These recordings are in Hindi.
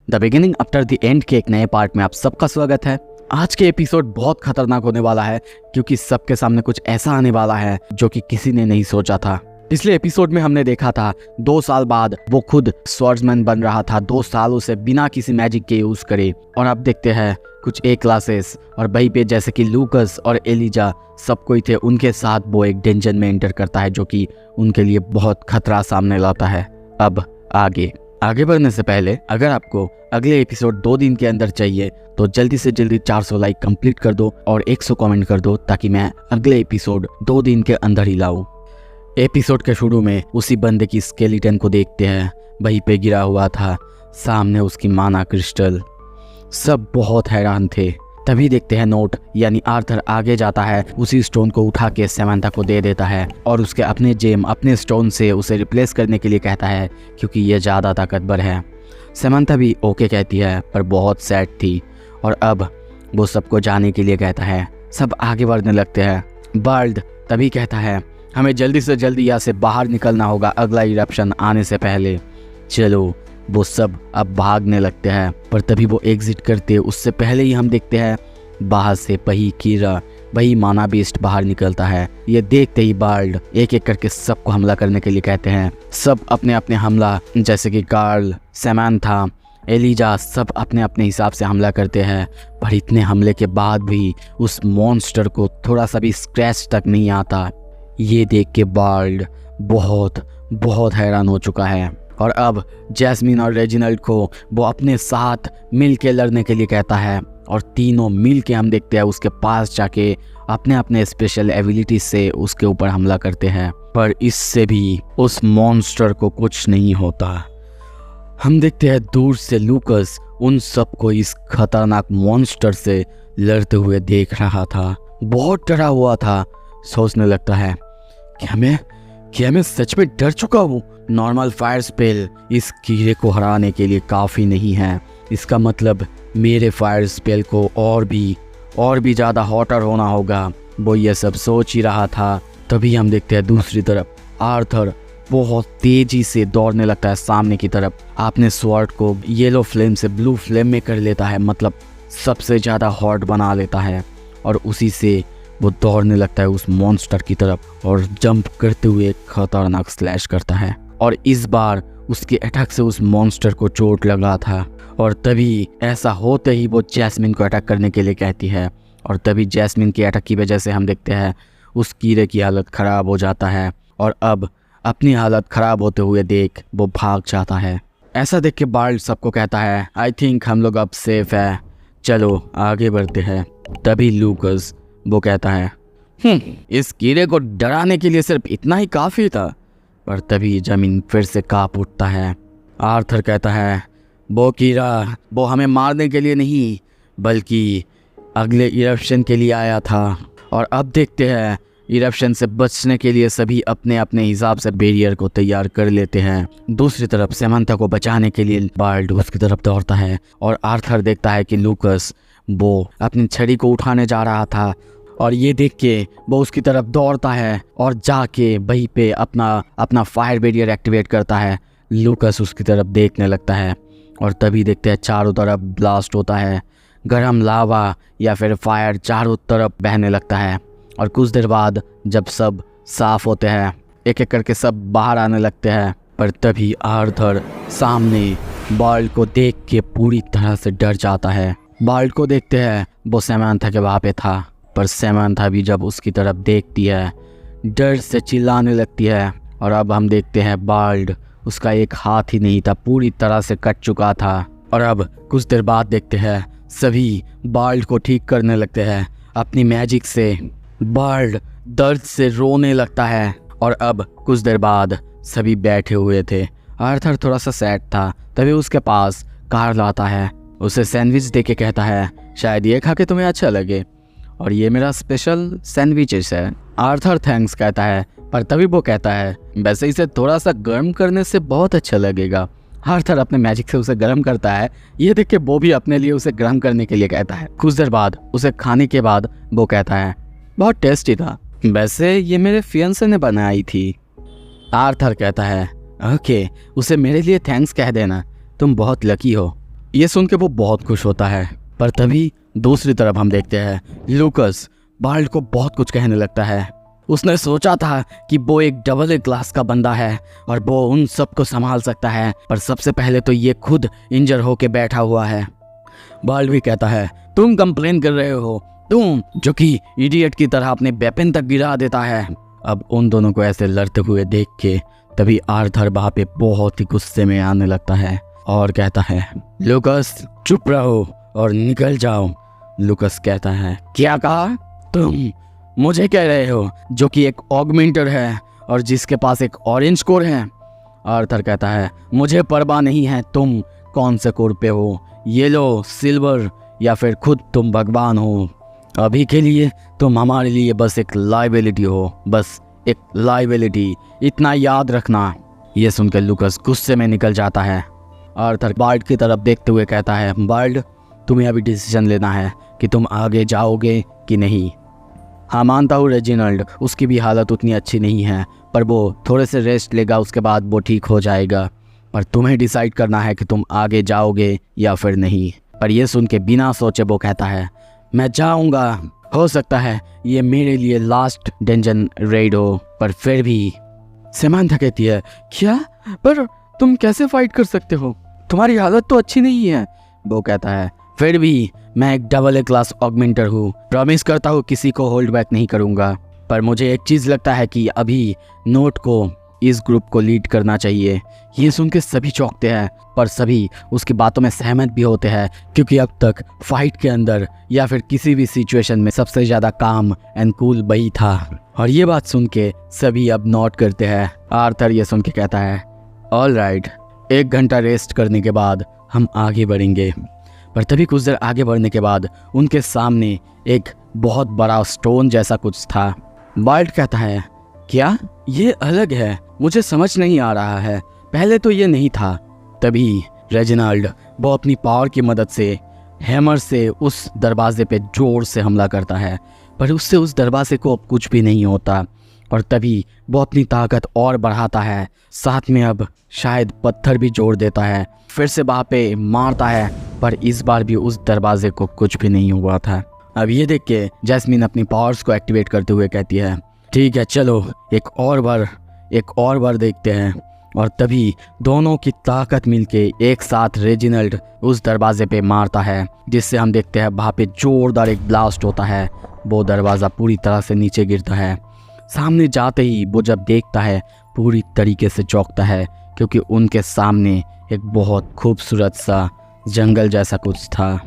The beginning after the end के एक नए पार्ट में आप सबका स्वागत है। आज के एपिसोड बहुत खतरनाक होने वाला है क्योंकि सबके सामने कुछ ऐसा आने वाला है जो कि किसी ने नहीं सोचा था। पिछले एपिसोड में हमने देखा था 2 साल बाद वो खुद स्वॉर्ड्समैन बन रहा था, 2 सालों से बिना किसी मैजिक के यूज करे। और अब देखते हैं कुछ ए क्लासेस और वहीं पे जैसे कि लूकस और एलिजा सब कोई थे, उनके साथ वो एक डेंजर में एंटर करता है जो कि उनके लिए बहुत खतरा सामने लाता है। अब आगे बढ़ने से पहले अगर आपको अगले एपिसोड 2 दिन के अंदर चाहिए तो जल्दी से जल्दी 400 लाइक कंप्लीट कर दो और 100 कमेंट कर दो ताकि मैं अगले एपिसोड 2 दिन के अंदर ही लाऊं। एपिसोड के शुरू में उसी बंदे की स्केलेटन को देखते हैं, वहीं पे गिरा हुआ था, सामने उसकी माना क्रिस्टल। सब बहुत हैरान थे। तभी देखते हैं नोट, यानी आर्थर आगे जाता है, उसी स्टोन को उठा के सैमंथा को दे देता है और उसके अपने जेम अपने स्टोन से उसे रिप्लेस करने के लिए कहता है क्योंकि ये ज़्यादा ताकतवर है। सैमंथा भी ओके कहती है पर बहुत सैड थी और अब वो सबको जाने के लिए कहता है। सब आगे बढ़ने लगते हैं। बर्ड तभी कहता है हमें जल्दी से जल्दी यहाँ से बाहर निकलना होगा अगला इरप्शन आने से पहले। चलो वो सब अब भागने लगते हैं पर तभी वो एग्जिट करते उससे पहले ही हम देखते हैं बाहर से वही कीरा वही माना बीस्ट बाहर निकलता है। ये देखते ही बर्ड एक एक करके सबको हमला करने के लिए कहते हैं। सब अपने अपने हमला, जैसे कि कार्ल, सैमंथा, एलिजा, सब अपने अपने हिसाब से हमला करते हैं। पर इतने हमले के बाद भी उस मॉन्स्टर को थोड़ा सा भी स्क्रैच तक नहीं आता। ये देख के बर्ड बहुत हैरान हो चुका है और अब जैस्मिन और रेजिनाल्ड को वो अपने साथ मिल के लड़ने के लिए कहता है और तीनों मिल के हम देखते हैं उसके पास जाके अपने अपने स्पेशल एबिलिटी से उसके ऊपर हमला करते हैं। पर इससे भी उस मॉन्स्टर को कुछ नहीं होता। हम देखते हैं दूर से लूकस उन सबको इस खतरनाक मॉन्स्टर से लड़ते हुए देख रहा था। बहुत डरा हुआ था। सोचने लगता है क्या मैं सच में डर चुका हूँ। नॉर्मल फायर स्पेल इस कीड़े को हराने के लिए काफ़ी नहीं है। इसका मतलब मेरे फायर स्पेल को और भी ज़्यादा हॉटर होना होगा। वो ये सब सोच ही रहा था। तभी हम देखते हैं दूसरी तरफ आर्थर बहुत तेज़ी से दौड़ने लगता है सामने की तरफ। अपने स्वॉर्ड को येलो फ्लेम से ब्लू फ्लेम में कर लेता है, मतलब सबसे ज़्यादा हॉट बना लेता है और उसी से वो दौड़ने लगता है उस मॉन्स्टर की तरफ और जंप करते हुए खतरनाक स्लैश करता है। और इस बार उसके अटैक से उस मॉन्स्टर को चोट लगा था और तभी ऐसा होते ही वो जैस्मिन को अटैक करने के लिए कहती है और तभी जैस्मिन के अटैक की वजह से हम देखते हैं उस कीड़े की हालत ख़राब हो जाता है और अब अपनी हालत ख़राब होते हुए देख वो भाग जाता है। ऐसा देख के बार्ड सबको कहता है आई थिंक हम लोग अब सेफ है, चलो आगे बढ़ते हैं। तभी लूकस वो कहता है इस कीड़े को डराने के लिए सिर्फ इतना ही काफ़ी था। पर तभी जमीन फिर से कांप उठता है। आर्थर कहता है वो कीड़ा वो हमें मारने के लिए नहीं बल्कि अगले इरप्शन के लिए आया था। और अब देखते हैं इरप्शन से बचने के लिए सभी अपने अपने हिसाब से बैरियर को तैयार कर लेते हैं। दूसरी तरफ सैमंथा को बचाने के लिए बर्ड उसकी तरफ दौड़ता है और आर्थर देखता है कि लूकस वो अपनी छड़ी को उठाने जा रहा था और ये देख के वो उसकी तरफ दौड़ता है और जाके वहीं पे अपना फायर बैरियर एक्टिवेट करता है। लूकस उसकी तरफ देखने लगता है और तभी देखते हैं चारों तरफ ब्लास्ट होता है, गर्म लावा या फिर फायर चारों तरफ बहने लगता है। और कुछ देर बाद जब सब साफ होते हैं एक एक करके सब बाहर आने लगते हैं। पर तभी आर्थर सामने बर्ड को देख के पूरी तरह से डर जाता है। बर्ड को देखते हैं वो सैमंथा के वहाँ पे था, पर सैमंथा भी जब उसकी तरफ देखती है डर से चिल्लाने लगती है। और अब हम देखते हैं बर्ड उसका एक हाथ ही नहीं था, पूरी तरह से कट चुका था। और अब कुछ देर बाद देखते हैं सभी बर्ड को ठीक करने लगते हैं अपनी मैजिक से। बर्ड दर्द से रोने लगता है और अब कुछ देर बाद सभी बैठे हुए थे। आर्थर थोड़ा सा सैड था। तभी उसके पास कार्ल आता है, उसे सैंडविच दे के कहता है शायद ये खा के तुम्हें अच्छा लगे और ये मेरा स्पेशल सैंडविचेस है। आर्थर थैंक्स कहता है पर तभी वो कहता है वैसे इसे थोड़ा सा गर्म करने से बहुत अच्छा लगेगा। आर्थर अपने मैजिक से उसे गर्म करता है। ये देख के वो भी अपने लिए उसे गर्म करने के लिए कहता है। कुछ देर बाद उसे खाने के बाद वो कहता है बहुत टेस्टी था, वैसे ये मेरे फियांसे ने बनाई थी। आर्थर कहता है ओके, उसे मेरे लिए थैंक्स कह देना, तुम बहुत लकी हो। ये सुन के वो बहुत खुश होता है। पर तभी दूसरी तरफ हम देखते हैं लूकस बाल्ट को बहुत कुछ कहने लगता है। उसने सोचा था कि वो एक डबल ए क्लास का बंदा है और वो उन सबको संभाल सकता है, पर सबसे पहले तो ये खुद इंजर होके बैठा हुआ है। बाल्ट भी कहता है तुम कंप्लेन कर रहे हो, तुम जो कि इडियट की तरह अपने वेपन तक गिरा देता है। अब उन दोनों को ऐसे लड़ते हुए देख के तभी आर्थर वहाँ पे बहुत ही गुस्से में आने लगता है और कहता है लूकस चुप रहो और निकल जाओ। लूकस कहता है क्या कहा? तुम मुझे कह रहे हो जो कि एक ऑगमेंटर है और जिसके पास एक ऑरेंज कोर है? आर्थर कहता है मुझे परवाह नहीं है तुम कौन से कोर पे हो, येलो, सिल्वर या फिर खुद तुम भगवान हो। अभी के लिए तुम हमारे लिए बस एक लाइबिलिटी हो, बस एक लाइबिलिटी, इतना याद रखना। ये सुनकर लूकस गुस्से में निकल जाता है। आर्थर बाल्ट की तरफ देखते हुए कहता है बाल्ट तुम्हें अभी डिसीजन लेना है कि तुम आगे जाओगे कि नहीं। हाँ मानता हूँ रेजिनाल्ड उसकी भी हालत उतनी अच्छी नहीं है, पर वो थोड़े से रेस्ट लेगा, उसके बाद वो ठीक हो जाएगा। पर तुम्हें डिसाइड करना है कि तुम आगे जाओगे या फिर नहीं। पर यह सुन के बिना सोचे वो कहता है मैं जाऊँगा, हो सकता है ये मेरे लिए लास्ट डंजन रेड हो, पर फिर भी। समांथा कहती है क्या? पर तुम कैसे फाइट कर सकते हो, तुम्हारी हालत तो अच्छी नहीं है। वो कहता है फिर भी मैं एक डबल ए क्लास ऑगमेंटर हूँ, प्रॉमिस करता हूँ किसी को होल्ड बैक नहीं करूँगा। पर मुझे एक चीज़ लगता है कि अभी नोट को इस ग्रुप को लीड करना चाहिए। ये सुन के सभी चौंकते हैं, पर सभी उसकी बातों में सहमत भी होते हैं, क्योंकि अब तक फाइट के अंदर या फिर किसी भी सिचुएशन में सबसे ज़्यादा काम एंड कूल वही था। और ये बात सुन के सभी अब नोट करते हैं। आर्थर ये सुन के कहता है ऑल राइट, 1 घंटा रेस्ट करने के बाद हम आगे बढ़ेंगे। पर तभी कुछ देर आगे बढ़ने के बाद उनके सामने एक बहुत बड़ा स्टोन जैसा कुछ था। बाल्ट कहता है क्या ये अलग है, मुझे समझ नहीं आ रहा है, पहले तो ये नहीं था। तभी रेजिनाल्ड वो अपनी पावर की मदद से हैमर से उस दरवाजे पे जोर से हमला करता है, पर उससे उस दरवाजे को अब कुछ भी नहीं होता। और तभी वो अपनी ताकत और बढ़ाता है, साथ में अब शायद पत्थर भी जोड़ देता है, फिर से वहाँ पे मारता है, पर इस बार भी उस दरवाजे को कुछ भी नहीं हुआ था। अब ये देख के जैस्मिन अपनी पावर्स को एक्टिवेट करते हुए कहती है ठीक है चलो एक और बार देखते हैं। और तभी दोनों की ताकत मिलके एक साथ रेजिनाल्ड उस दरवाजे पे मारता है, जिससे हम देखते हैं वहाँ पे जोरदार एक ब्लास्ट होता है। वो दरवाज़ा पूरी तरह से नीचे गिरता है। सामने जाते ही वो जब देखता है पूरी तरीके से चौंकता है, क्योंकि उनके सामने एक बहुत खूबसूरत सा जंगल जैसा कुछ था।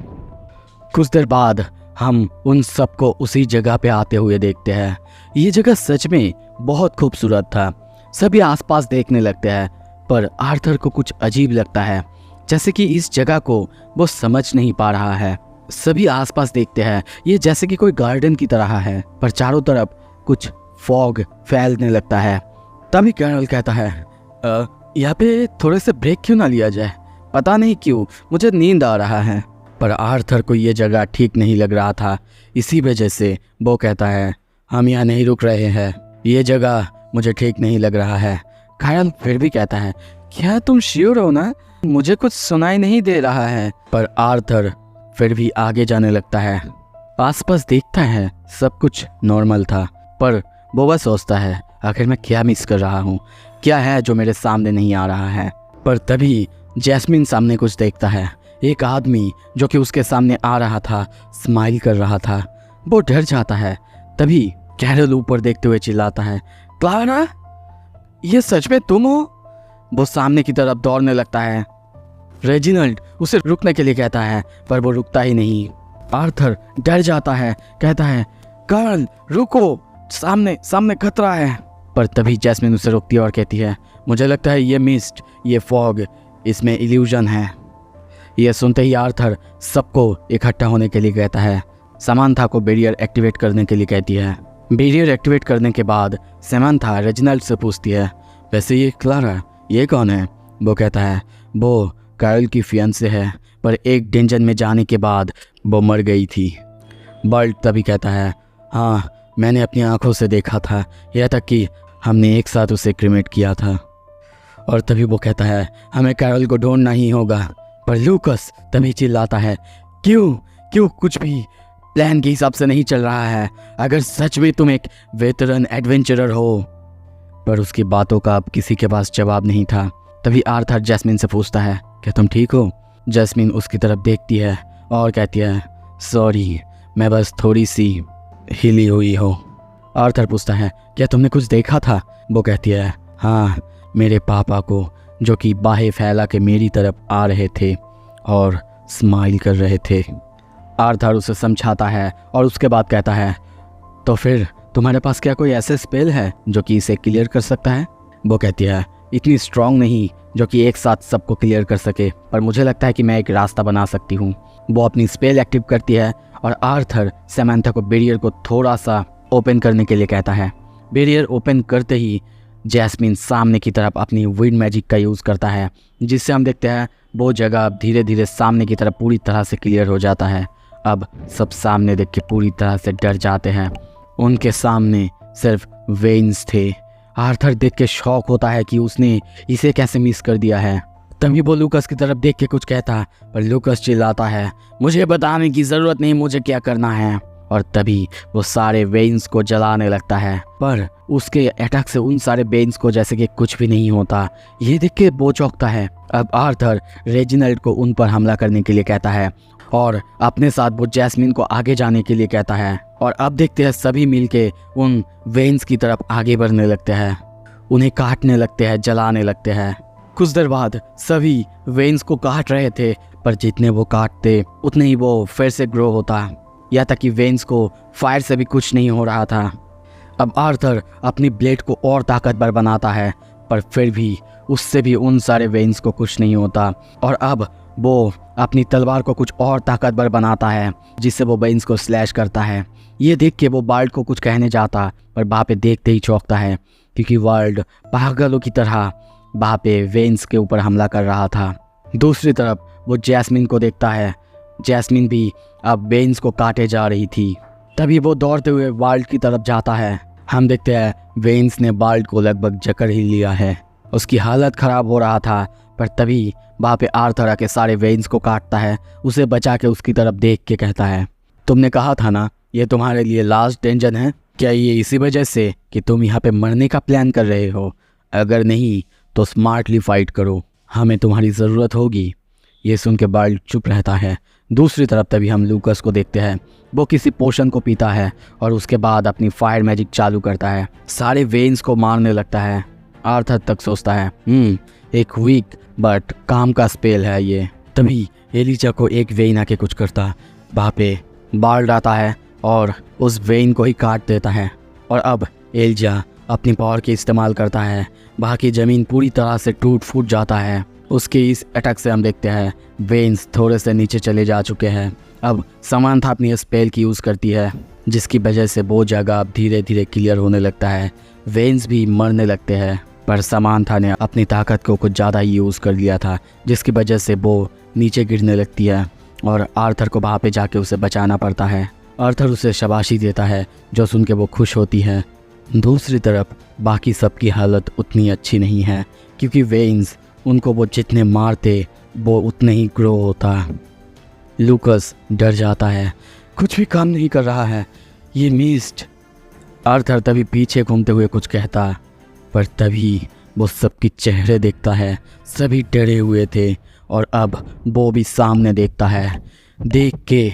कुछ देर बाद हम उन सबको उसी जगह पे आते हुए देखते हैं। ये जगह सच में बहुत खूबसूरत था। सभी आसपास देखने लगते हैं, पर आर्थर को कुछ अजीब लगता है, जैसे कि इस जगह को वो समझ नहीं पा रहा है। सभी आसपास देखते हैं, ये जैसे कि कोई गार्डन की तरह है, पर चारों तरफ कुछ फॉग फैलने लगता है। तभी कैरल कहता है यहाँ पे थोड़े से ब्रेक क्यों ना लिया जाए, पता नहीं क्यों मुझे नींद आ रहा है। पर आर्थर को ये जगह ठीक नहीं लग रहा था, इसी वजह से वो कहता है हम यहाँ नहीं रुक रहे हैं, ये जगह मुझे ठीक नहीं लग रहा है। कैरल फिर भी कहता है क्या तुम श्योर हो ना, मुझे कुछ सुनाई नहीं दे रहा है। पर आर्थर फिर भी आगे जाने लगता है। आसपास देखता है सब कुछ नॉर्मल था, पर वो बस सोचता है आखिर मैं क्या मिस कर रहा हूँ, क्या है जो मेरे सामने नहीं आ रहा है। पर तभी जैस्मिन सामने कुछ देखता है। एक आदमी जो कि उसके सामने आ रहा था स्माइल कर रहा था। वो डर जाता है। तभी कैरल ऊपर देखते हुए चिल्लाता है क्लारा, ये सच में तुम हो? वो सामने की तरफ दौड़ने लगता है। रेजिनाल्ड उसे रुकने के लिए कहता है, पर वो रुकता ही नहीं। आर्थर डर जाता है, कहता है कार्ल रुको, सामने खतरा है। पर तभी जैस्मिन उसे रोकती है और कहती है मुझे लगता है ये मिस्ट, ये फॉग, इसमें इल्यूजन है। यह सुनते ही आर्थर सबको इकट्ठा होने के लिए कहता है। समांथा को बैरियर एक्टिवेट करने के लिए कहती है। बैरियर एक्टिवेट करने के बाद समांथा रेजिनाल्ड से पूछती है वैसे ये क्लारा ये कौन है? वो कहता है वो कार्ल की फियांसे है, पर एक डेंजन में जाने के बाद वो मर गई थी। बाल्ट तभी कहता है हाँ मैंने अपनी आंखों से देखा था, यह तक कि हमने एक साथ उसे क्रिमेट किया था। और तभी वो कहता है हमें कैरल को ढूंढना ही होगा, पर लूकस तभी चिल्लाता है, क्यों क्यों कुछ भी प्लान के हिसाब से नहीं चल रहा है, अगर सच में तुम एक वेटरन एडवेंचरर हो। पर उसकी बातों का अब किसी के पास जवाब नहीं था। तभी आर्थर जैस्मिन से पूछता है, क्या तुम ठीक हो? जैस्मिन उसकी तरफ देखती है और कहती है, सॉरी, मैं बस थोड़ी सी हिली हुई हो। आर्थर पूछता है, क्या तुमने कुछ देखा था? वो कहती है, हाँ, मेरे पापा को, जो कि बाहें फैला के मेरी तरफ आ रहे थे और स्माइल कर रहे थे। आर्थर उसे समझाता है और उसके बाद कहता है, तो फिर तुम्हारे पास क्या कोई ऐसे स्पेल है जो कि इसे क्लियर कर सकता है? वो कहती है, इतनी स्ट्रांग नहीं जो कि एक साथ सबको क्लियर कर सके, पर मुझे लगता है कि मैं एक रास्ता बना सकती हूँ। वो अपनी स्पेल एक्टिव करती है और आर्थर सैमंथा को बैरियर को थोड़ा सा ओपन करने के लिए कहता है। बैरियर ओपन करते ही जैस्मिन सामने की तरफ अपनी विंड मैजिक का यूज़ करता है, जिससे हम देखते हैं वो जगह अब धीरे धीरे सामने की तरफ पूरी तरह से क्लियर हो जाता है। अब सब सामने देख के पूरी तरह से डर जाते हैं। उनके सामने सिर्फ वेन्स थे। आर्थर देख के शॉक होता है कि उसने इसे कैसे मिस कर दिया है। तभी वो लूकस की तरफ देख के कुछ कहता है, पर लूकस चिल्लाता है, मुझे बताने की ज़रूरत नहीं, मुझे क्या करना है। और तभी वो सारे वेन्स को जलाने लगता है, पर उसके अटैक से उन सारे वेन्स को जैसे कि कुछ भी नहीं होता। ये देख के वो चौंकता है। अब आर्थर रेजिनाल्ड को उन पर हमला करने के लिए कहता है और अपने साथ वो जैस्मिन को आगे जाने के लिए कहता है। और अब देखते हैं सभी मिलके उन वेन्स की तरफ आगे बढ़ने लगते हैं, उन्हें काटने लगते हैं, जलाने लगते हैं। कुछ देर बाद सभी वेन्स को काट रहे थे, पर जितने वो काटते उतने ही वो फिर से ग्रो होता, या तक कि वेन्स को फायर से भी कुछ नहीं हो रहा था। अब आर्थर अपनी ब्लेड को और ताकतवर बनाता है, पर फिर भी उससे भी उन सारे वेन्स को कुछ नहीं होता। और अब वो अपनी तलवार को कुछ और ताकतवर बनाता है, जिससे वो वेन्स को स्लैश करता है। ये देख के वो बाल्ड को कुछ कहने जाता, पर वहाँ पे देखते ही चौंकता है, क्योंकि वर्ल्ड पागलों की तरह वहाँ पे वेन्स के ऊपर हमला कर रहा था। दूसरी तरफ वो जैस्मिन को देखता है। जैस्मिन भी अब वेन्स को काटे जा रही थी। तभी वो दौड़ते हुए वाल्ड की तरफ जाता है। हम देखते हैं वेन्स ने वाल्ड को लगभग जकड़ ही लिया है। उसकी हालत ख़राब हो रहा था, पर तभी वहाँ पे आर्थर आके सारे वेन्स को काटता है, उसे बचा के उसकी तरफ देख के कहता है, तुमने कहा था ना ये तुम्हारे लिए लास्ट डेंजर है? क्या ये इसी वजह से कि तुम यहाँ पे मरने का प्लान कर रहे हो? अगर नहीं तो स्मार्टली फाइट करो, हमें तुम्हारी ज़रूरत होगी। ये सुन के बाल्ड चुप रहता है। दूसरी तरफ तभी हम लूकस को देखते हैं। वो किसी पोशन को पीता है और उसके बाद अपनी फायर मैजिक चालू करता है, सारे वेन्स को मारने लगता है। आर्थर तक सोचता है, एक वीक बट काम का स्पेल है ये। तभी एलिजा को एक वेन आके कुछ करता, वहाँ पे बाल्ड आता है और उस वेन को ही काट देता है। और अब एलिजा अपनी पावर के इस्तेमाल करता है, वहाँ की ज़मीन पूरी तरह से टूट फूट जाता है। उसके इस अटैक से हम देखते हैं वेन्स थोड़े से नीचे चले जा चुके हैं। अब समांथा अपनी स्पेल की यूज़ करती है, जिसकी वजह से वो जगह अब धीरे धीरे क्लियर होने लगता है। वेन्स भी मरने लगते हैं, पर समांथा ने अपनी ताकत को कुछ ज़्यादा ही यूज़ कर लिया था, जिसकी वजह से वो नीचे गिरने लगती है और आर्थर को वहाँ पे जाके उसे बचाना पड़ता है। आर्थर उसे शाबाशी देता है, जो सुन के वो खुश होती है। दूसरी तरफ बाकी सबकी हालत उतनी अच्छी नहीं है, क्योंकि वेन्स उनको वो जितने मारते वो उतने ही ग्रो होता। लूकस डर जाता है, कुछ भी काम नहीं कर रहा है ये मिस्ट। आर्थर तभी पीछे घूमते हुए कुछ कहता, पर तभी वो सबकी चेहरे देखता है। सभी डरे हुए थे और अब वो भी सामने देखता है। देख के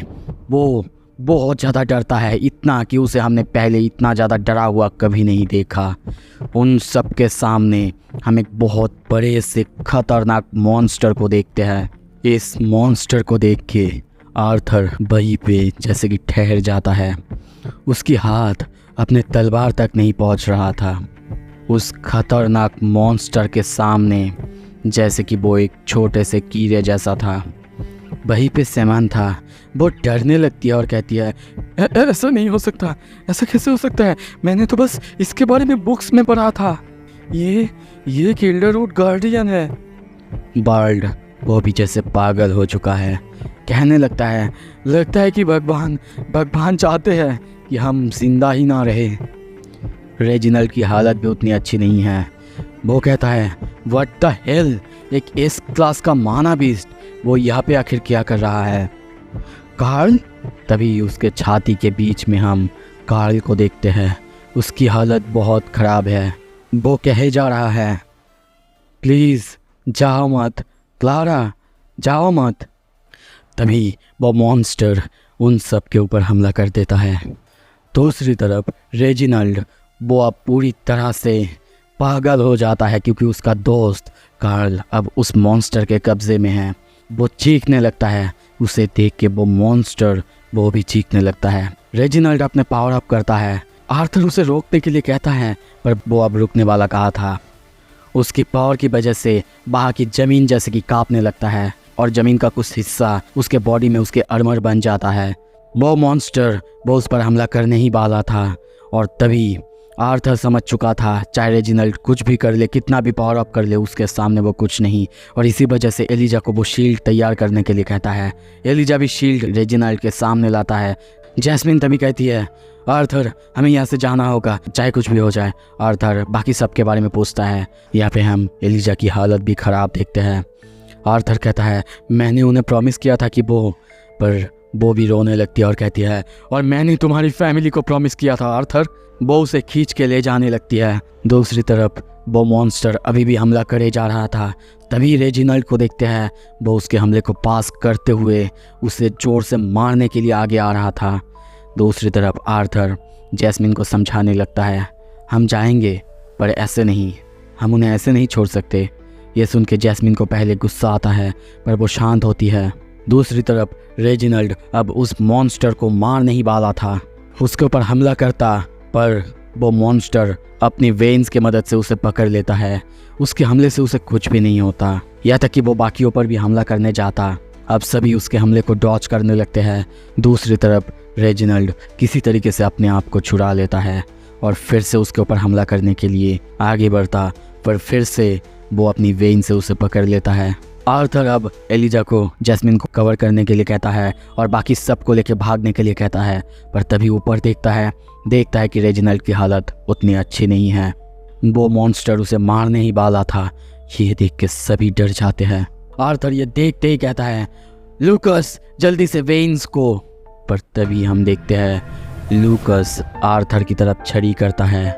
वो बहुत ज़्यादा डरता है, इतना कि उसे हमने पहले इतना ज़्यादा डरा हुआ कभी नहीं देखा। उन सब के सामने हम एक बहुत बड़े से खतरनाक मॉन्स्टर को देखते हैं। इस मॉन्स्टर को देख के आर्थर वहीं पे जैसे कि ठहर जाता है। उसकी हाथ अपने तलवार तक नहीं पहुंच रहा था। उस खतरनाक मॉन्स्टर के सामने जैसे कि वो एक छोटे से कीड़े जैसा था। वहीं पे सैमंथा वो डरने लगती है और कहती है, ऐसा नहीं हो सकता, ऐसा कैसे हो सकता है? मैंने तो बस इसके बारे में बुक्स में पढ़ा था। ये किल्डरवुड गार्डियन है। बाल्ड वो भी जैसे पागल हो चुका है, कहने लगता है कि भगवान चाहते हैं कि हम जिंदा ही ना रहे। रेजिनाल्ड की हालत भी उतनी अच्छी नहीं है। वो कहता है, व्हाट द हेल, एक एस क्लास का माना बीस्ट वो यहाँ पे आखिर क्या कर रहा है? कार्ल? तभी उसके छाती के बीच में हम कार्ल को देखते हैं। उसकी हालत बहुत ख़राब है। वो कहे जा रहा है, प्लीज़ जाओ मत क्लारा, जाओ मत। तभी वो मॉन्स्टर उन सब के ऊपर हमला कर देता है। दूसरी तरफ रेजिनाल्ड वो अब पूरी तरह से पागल हो जाता है क्योंकि उसका दोस्त कार्ल अब उस मॉन्स्टर के कब्ज़े में है। वो चीखने लगता है। उसे देख के वो मॉन्स्टर वो भी चीखने लगता है। रेजिनाल्ड अपने पावर अप करता है। आर्थर उसे रोकने के लिए कहता है पर वो अब रुकने वाला कहा था। उसकी पावर की वजह से वहाँ की ज़मीन जैसे कि कांपने लगता है और ज़मीन का कुछ हिस्सा उसके बॉडी में उसके आर्मर बन जाता है। वो मॉन्स्टर वो उस पर हमला करने ही वाला था और तभी आर्थर समझ चुका था चाहे रेजिनाल्ड कुछ भी कर ले, कितना भी पावर अप कर ले, उसके सामने वो कुछ नहीं। और इसी वजह से एलिजा को वो शील्ड तैयार करने के लिए कहता है। एलिजा भी शील्ड रेजिनाल्ड के सामने लाता है। जैस्मिन तभी कहती है, आर्थर हमें यहाँ से जाना होगा चाहे कुछ भी हो जाए। आर्थर बाकी सब के बारे में पूछता है। यहाँ पे हम एलिजा की हालत भी ख़राब देखते हैं। आर्थर कहता है, मैंने उन्हें प्रॉमिस किया था कि पर वो भी रोने लगती है और कहती है, और मैंने तुम्हारी फैमिली को प्रॉमिस किया था आर्थर। वो उसे खींच के ले जाने लगती है। दूसरी तरफ वो मॉन्स्टर अभी भी हमला करे जा रहा था। तभी रेजिनाल्ड को देखते हैं। वो उसके हमले को पास करते हुए उसे जोर से मारने के लिए आगे आ रहा था। दूसरी तरफ आर्थर जैस्मिन को समझाने लगता है, हम जाएंगे पर ऐसे नहीं, हम उन्हें ऐसे नहीं छोड़ सकते। ये सुन के जैस्मिन को पहले गुस्सा आता है पर वो शांत होती है। दूसरी तरफ रेजिनाल्ड अब उस मॉन्स्टर को मार नहीं वाला था। उसके ऊपर हमला करता पर वो मॉन्स्टर अपनी वेन्स की मदद से उसे पकड़ लेता है। उसके हमले से उसे कुछ भी नहीं होता। यहाँ तक कि वो बाकियों पर भी हमला करने जाता। अब सभी उसके हमले को डॉच करने लगते हैं। दूसरी तरफ रेजिनाल्ड किसी तरीके से अपने आप को छुड़ा लेता है और फिर से उसके ऊपर हमला करने के लिए आगे बढ़ता, पर फिर से वो अपनी वेन से उसे पकड़ लेता है। आर्थर अब एलिजा को जैस्मिन को कवर करने के लिए कहता है और बाकी सबको लेके भागने के लिए कहता है, पर तभी ऊपर देखता है कि रेजिनाल्ड की हालत उतनी अच्छी नहीं है। वो मॉन्स्टर उसे मारने ही वाला था। ये देख के सभी डर जाते हैं। आर्थर ये देखते ही कहता है, लूकस जल्दी से वेन्स को। पर तभी हम देखते हैं लूकस आर्थर की तरफ छड़ी करता है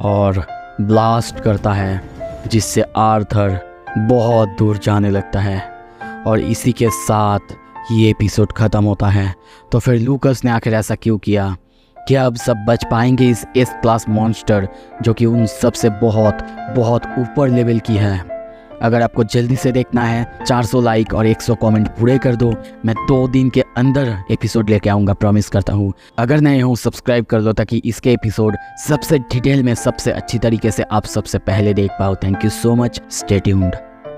और ब्लास्ट करता है, जिससे आर्थर बहुत दूर जाने लगता है। और इसी के साथ ये एपिसोड ख़त्म होता है। तो फिर लूकस ने आखिर ऐसा क्यों किया? क्या अब सब बच पाएंगे इस एस क्लास मॉन्स्टर जो कि उन सब से बहुत बहुत ऊपर लेवल की है? अगर आपको जल्दी से देखना है 400 लाइक और 100 कमेंट पूरे कर दो। मैं 2 दिन के अंदर एपिसोड लेके आऊँगा, प्रॉमिस करता हूँ। अगर नए हो सब्सक्राइब कर दो ताकि इसके एपिसोड सबसे डिटेल में सबसे अच्छी तरीके से आप सबसे पहले देख पाओ। Thank you so much, stay tuned.